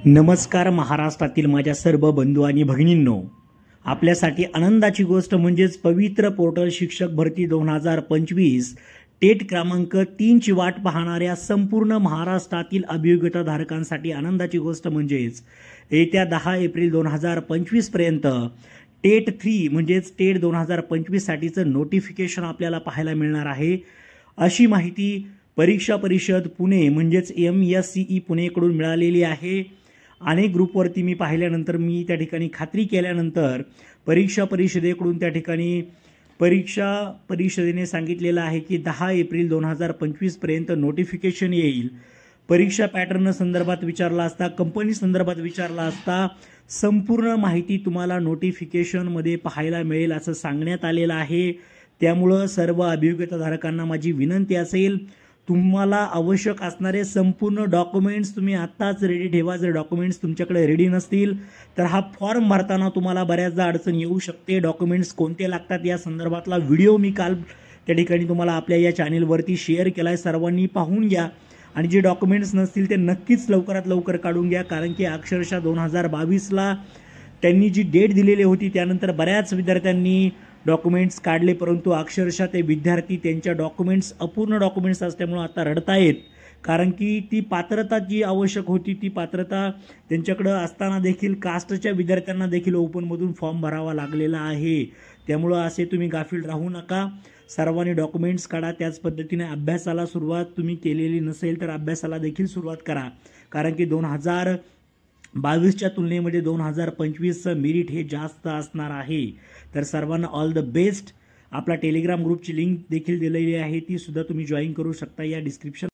नमस्कार महाराष्ट्रातील माझ्या सर्व बंधू आणि भगिनींनो, आपल्यासाठी आनंदाची गोष्ट म्हणजेच पवित्र पोर्टल शिक्षक भरती 2025 टेट क्रमांक 3 ची वाट पाहणाऱ्या संपूर्ण महाराष्ट्रातील अभियोग्यताधारकांसाठी आनंदाची गोष्ट म्हणजेच येत्या 10 एप्रिल 2025 पर्यंत टेट 3 म्हणजेच टेट 2025 साठीचं नोटिफिकेशन आपल्याला पाहायला मिळणार आहे। अशी माहिती परीक्षा परिषद पुणे म्हणजेच MSCE पुणेकडून मिळालेली आहे। अनेक ग्रुपवरती मी पाहिल्यानंतर मी त्या ठिकाणी खात्री केल्यानंतर परीक्षा परिषदेकडून त्या ठिकाणी परीक्षा परिषदेने सांगितलेलं आहे की 10 एप्रिल 2025 पर्यंत नोटिफिकेशन येईल। परीक्षा पॅटर्न संदर्भात विचारला असता, कंपनी संदर्भात विचारला असता संपूर्ण माहिती तुम्हाला नोटिफिकेशनमध्ये पाहायला मिळेल असं सांगण्यात आलेलं आहे। त्यामुळे सर्व अभियोग्यताधारकांना माझी विनंती असेल, तुम्हाला आवश्यक असणारे संपूर्ण डॉक्युमेंट्स तुम्ही आत्ताच रेडी ठेवा। जर डॉक्युमेंट्स तुमच्याकडे रेडी नसतील तर हा फॉर्म भरताना तुम्हाला बऱ्याचदा अडचण येऊ शकते। डॉक्युमेंट्स कोणते लागतात या संदर्भातला व्हिडिओ मी काल त्या ठिकाणी तुम्हाला आपल्या या चॅनलवरती शेअर केलाय, सर्वांनी पाहून घ्या आणि जे डॉक्युमेंट्स नसतील ते नक्कीच लवकरात लवकर काढून घ्या, कारण की अक्षरशः 2022ला त्यांनी जी डेट दिलेली होती त्यानंतर बऱ्याच विद्यार्थ्यांनी डॉक्युमेंट्स काढले, परंतु अक्षरशः ते विद्यार्थी त्यांच्या डॉक्युमेंट्स अपूर्ण डॉक्युमेंट्स असल्यामुळे आता रडतायत, कारण की ती पात्रता जी आवश्यक होती ती पात्रता त्यांच्याकडे असताना देखील कास्टच्या विद्यार्थ्यांना देखील ओपनमधून फॉर्म भरावा लागलेला आहे। त्यामुळे असे तुम्ही गाफील राहू नका, सर्वांनी डॉक्युमेंट्स काढा। त्याच पद्धतीने अभ्यासाला सुरुवात तुम्ही केलेली नसेल तर अभ्यासाला देखील सुरुवात करा, कारण की 2022च्या तुलनेमध्ये 2025चं मेरिट हे जास्त असणार आहे। तर सर्वांना ऑल द बेस्ट। आपला टेलिग्राम ग्रुपची लिंक देखील दिलेली आहे, ती सुद्धा तुम्ही जॉईन करू शकता या डिस्क्रिप्शन